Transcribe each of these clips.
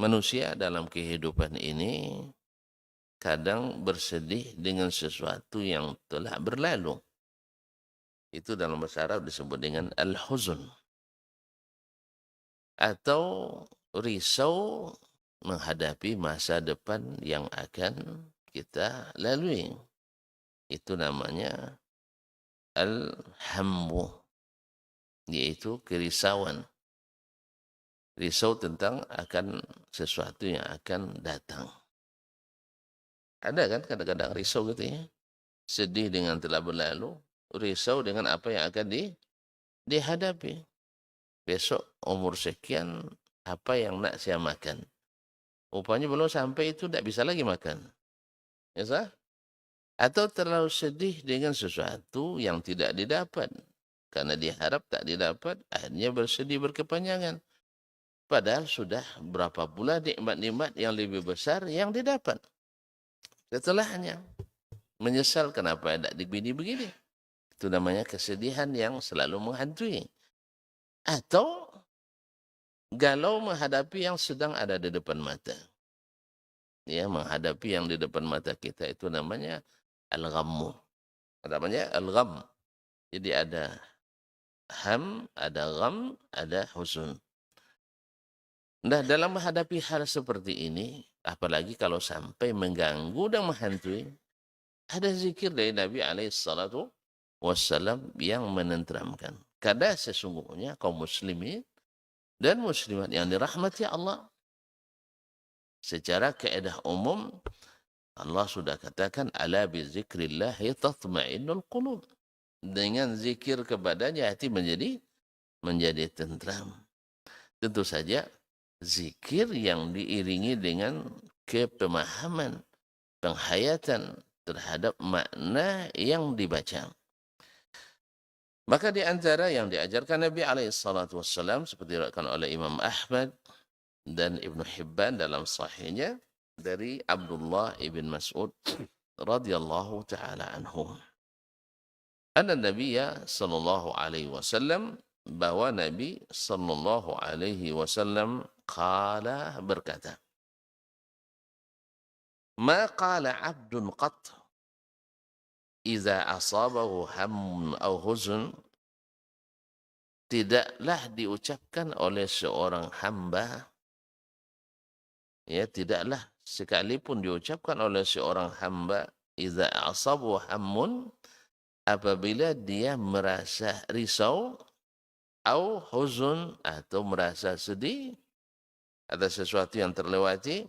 Manusia dalam kehidupan ini kadang bersedih dengan sesuatu yang telah berlalu. Itu dalam bahasa Arab disebut dengan al-huzun. Atau risau menghadapi masa depan yang akan kita lalui. Itu namanya al-hammu, yaitu kerisauan. Risau tentang akan sesuatu yang akan datang. Ada kan kadang-kadang risau gitu ya. Sedih dengan telah berlalu, risau dengan apa yang akan dihadapi. Besok umur sekian, apa yang nak saya makan. Rupanya belum sampai itu tak bisa lagi makan. Ya sah? Atau terlalu sedih dengan sesuatu yang tidak didapat. Karena diharap tak didapat, akhirnya bersedih berkepanjangan. Padahal sudah berapa bulan nikmat-nikmat yang lebih besar yang didapat. Setelahnya, menyesal kenapa tidak begini-begini. Itu namanya kesedihan yang selalu menghantui. Atau galau menghadapi yang sedang ada di depan mata. Ya, menghadapi yang di depan mata kita itu namanya al-ghammu. Namanya al-gham. Jadi ada ham, ada gham, ada huzun. Nah, dalam menghadapi hal seperti ini, apalagi kalau sampai mengganggu dan menghantui, ada zikir dari Nabi alaihissalatu wassalam yang menenteramkan. Karena sesungguhnya kaum muslimin dan muslimat yang dirahmati Allah, secara kaedah umum, Allah sudah katakan, ala bizikrillahi tatma'innul qulub. Dengan zikir kepadanya hati menjadi tentram. Tentu saja zikir yang diiringi dengan kepemahaman, penghayatan terhadap makna yang dibaca. Maka di antara yang diajarkan Nabi SAW seperti diriwayatkan oleh Imam Ahmad dan Ibnu Hibban dalam sahihnya dari Abdullah ibn Mas'ud radhiyallahu taala anhu. Anna Nabiya sallallahu alaihi wasallam, bahwa Nabi sallallahu alaihi wasallam qala, berkata, ma qala 'abdun qat idza asabahu hammun aw huzun, tidaklah diucapkan oleh seorang hamba, ya tidaklah sekalipun diucapkan oleh seorang hamba, idza asabahu hammun, apabila dia merasa risau, au huzun, atau merasa sedih atas sesuatu yang terlewati,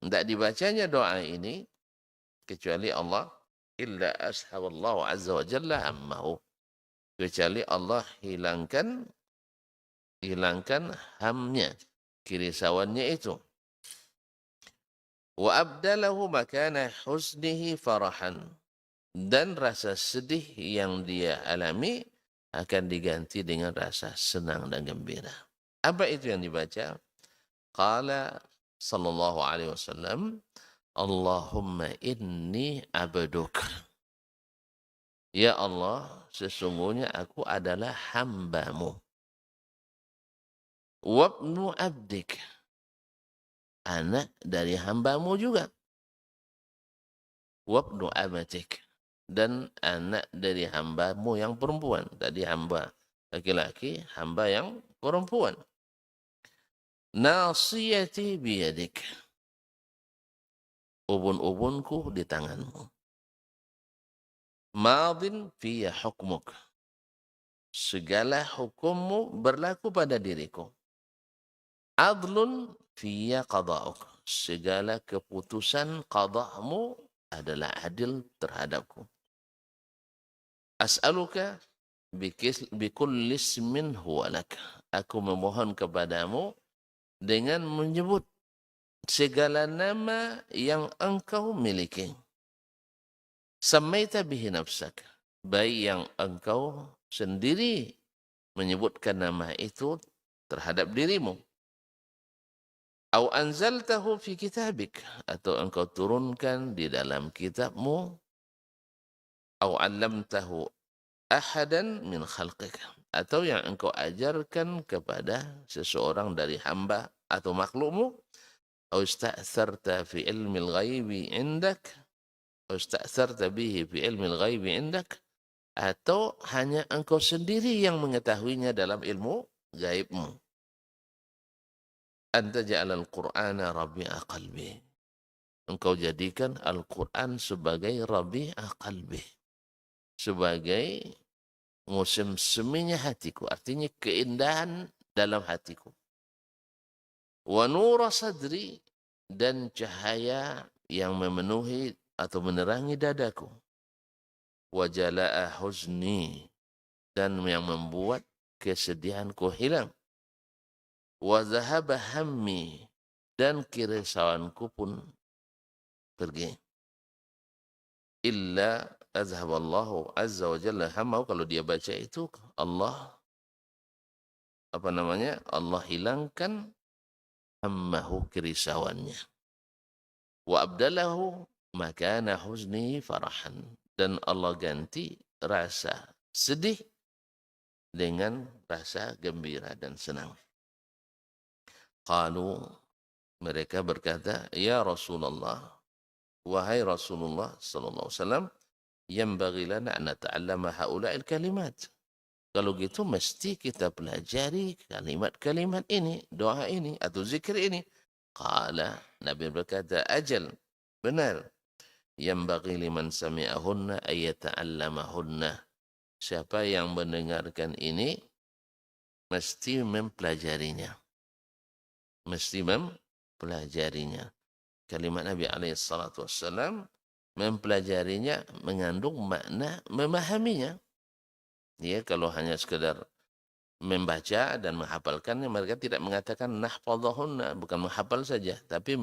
tidak dibacanya doa ini kecuali Allah, illa ashaballahu azza wa jalla hammahu, kecuali Allah hilangkan hamnya, kerisauannya itu. Wa abdalahu makana husnihi farahan, dan rasa sedih yang dia alami akan diganti dengan rasa senang dan gembira. Apa itu yang dibaca? Qala sallallahu alaihi wasallam, Allahumma inni abduk. Ya Allah, sesungguhnya aku adalah hambamu. Wabnu abdik, anak dari hambamu juga. Wabnu amatik, dan anak dari hambamu yang perempuan. Tadi hamba laki-laki, hamba yang perempuan. Nasiyati biyadik, ubun-ubunku di tanganmu. Madin fiya hukmuk, segala hukummu berlaku pada diriku. Adlun fiya qada'uk, segala keputusan qada'mu adalah adil terhadapku. As'aluka bikulli ismin huwa lak, aku memohon kepadamu dengan menyebut segala nama yang engkau miliki. Samaita bihi nafsak, baik yang engkau sendiri menyebutkan nama itu terhadap dirimu. Au anzaltahu fi kitabik, atau engkau turunkan di dalam kitabmu. Au 'allamtahu ahadan min khalqik, atau yang engkau ajarkan kepada seseorang dari hamba atau makhlukmu. أو استأثرت في علم الغيب عندك أو استأثرت به في علم الغيب عندك, atau hanya engkau sendiri yang mengetahuinya dalam ilmu gaibmu. Anta ja'alal Qur'ana rabi'a qalbi. Engkau jadikan Al-Quran sebagai rabi'a qalbi, sebagai musim seminya hatiku, artinya keindahan dalam hatiku. Wa nura sadri, dan cahaya yang memenuhi atau menerangi dadaku. Wa jala'a huzni, dan yang membuat kesedihanku hilang. Wa zahaba hammi, dan kerisauanku pun pergi. Illa azhaballahu azza wa jalla hammahu, kalau dia baca itu Allah Allah hilangkan hammahu, kerisauannya. Wa abdalahu makana huzni farahan, dan Allah ganti rasa sedih dengan rasa gembira dan senang. Qalu, mereka berkata, ya Rasulullah, wahai Rasulullah sallallahu alaihi wasallam, yanbaghi lana an nata'allama haula'il kalimat. Kalau gitu mesti kita pelajari kalimat-kalimat ini, doa ini atau zikir ini. Qala, Nabi berkata, ajal, benar. Yanbaghi liman sami'ahunna ayyata'allamahunna. Siapa yang mendengarkan ini mesti mempelajarinya. Mesti mempelajarinya. Kalimat Nabi SAW mempelajarinya mengandung makna memahaminya. Ya, kalau hanya sekedar membaca dan menghafalkannya, mereka tidak mengatakan nahfadhahunna, bukan menghafal saja, tapi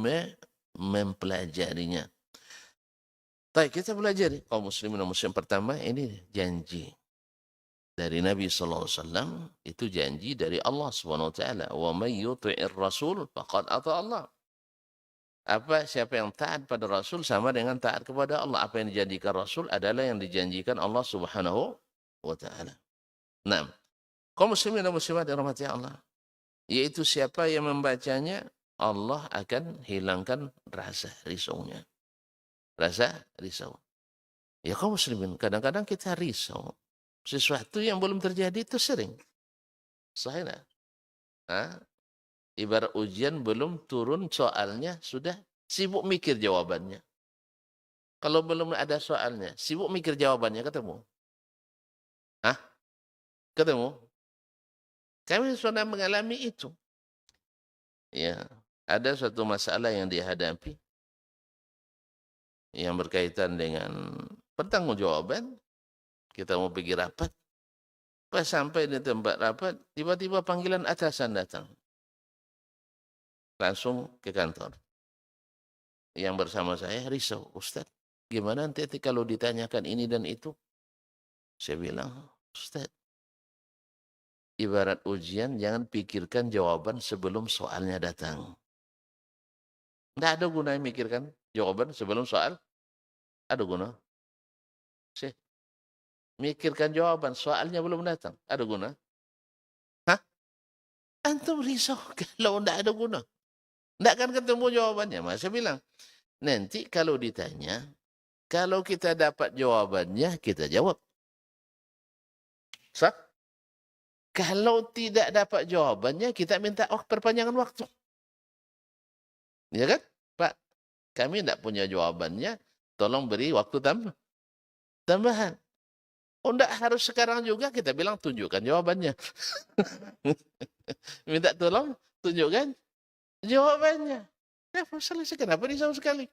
mempelajarinya. Baik, kita pelajari. Kaum muslimin dan muslim, pertama ini janji dari Nabi SAW, itu janji dari Allah SWT. Wa may yuti'ir rasul faqad ata Allah. Siapa yang taat pada Rasul sama dengan taat kepada Allah. Apa yang dijanjikan Rasul adalah yang dijanjikan Allah Subhanahu wa ta'ala. Nah, kaum muslimin dan muslimat yang dirahmati Allah, yaitu siapa yang membacanya, Allah akan hilangkan rasa risaunya. Rasa risau. Ya kaum muslimin, kadang-kadang kita risau. Sesuatu yang belum terjadi itu sering. Sahih tak? Ibarat ujian belum turun soalnya, sudah sibuk mikir jawabannya. Kalau belum ada soalnya, sibuk mikir jawabannya, ketemu. Ketemu? Kami sudah mengalami itu. Ya, ada suatu masalah yang dihadapi yang berkaitan dengan pertanggungjawaban. Kita mau pergi rapat. Pas sampai di tempat rapat, tiba-tiba panggilan atasan datang. Langsung ke kantor. Yang bersama saya risau, Ustaz, gimana nanti kalau ditanyakan ini dan itu? Saya bilang, Ustaz, ibarat ujian, jangan pikirkan jawaban sebelum soalnya datang. Tidak ada guna mikirkan jawaban sebelum soal. Ada guna. Mikirkan jawaban, soalnya belum datang. Ada guna? Antum risau kalau tidak ada guna. Tidak akan ketemu jawabannya. Saya bilang, nanti kalau ditanya, kalau kita dapat jawabannya, kita jawab. Sah? Kalau tidak dapat jawabannya, kita minta perpanjangan waktu. Ya kan? Pak, kami tidak punya jawabannya, tolong beri waktu tambahan. Oh, tidak harus sekarang juga, kita bilang tunjukkan jawabannya. Minta tolong, tunjukkan jawabannya. Selesai. Kenapa risau sekali?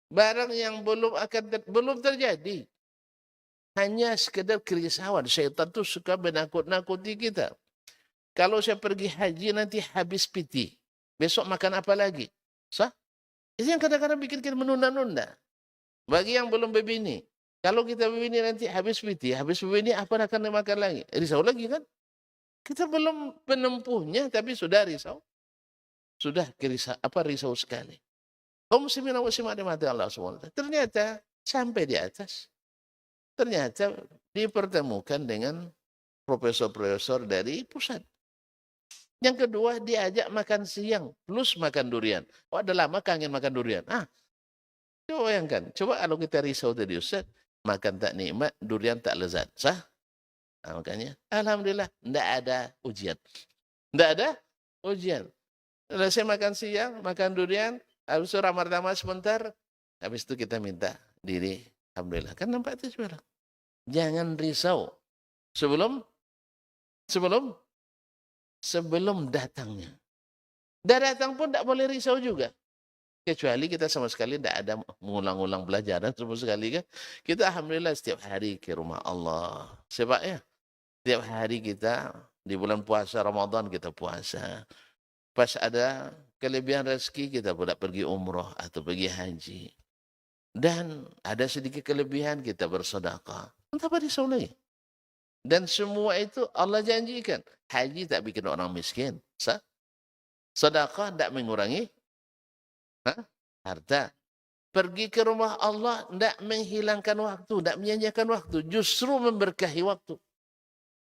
Barang yang belum terjadi. Hanya sekedar kerisauan. Syaitan itu suka menakut-nakuti kita. Kalau saya pergi haji nanti habis piti. Besok makan apa lagi? Sah? Itu yang kadang-kadang bikin kita menunda-nunda. Bagi yang belum berbini. Kalau kita berbini nanti habis piti. Habis berbini apa akan dimakan lagi? Risau lagi kan? Kita belum menempuhnya tapi sudah risau. Sudah risau sekali. Kaum muslimin dan muslimat dimati Allah SWT. Ternyata sampai di atas. Ternyata dipertemukan dengan profesor-profesor dari pusat. Yang kedua, diajak makan siang plus makan durian. Oh, udah lama kangen makan durian. Coba bayangkan. Coba kalau kita risau tadi Ustaz, makan tak nikmat, durian tak lezat. Sah? Makanya, alhamdulillah, tidak ada ujian. Tidak ada ujian. Selesai makan siang, makan durian, habis itu ramar-ramar sebentar, habis itu kita minta diri. Alhamdulillah. Kan nampak itu sebenarnya. Jangan risau sebelum datangnya. Dah datang pun tak boleh risau juga. Kecuali kita sama sekali tidak ada mengulang-ulang pelajaran sama sekali kan. Kita alhamdulillah setiap hari ke rumah Allah. Sebabnya setiap hari kita di bulan puasa Ramadan kita puasa. Pas ada kelebihan rezeki kita pula pergi umroh atau pergi haji. Dan ada sedikit kelebihan kita bersedekah. Entah apa risau lagi. Dan semua itu Allah janjikan. Haji tak bikin orang miskin. Sedekah tak mengurangi harta. Pergi ke rumah Allah tidak menghilangkan waktu, tidak menyanyiakan waktu, justru memberkahi waktu.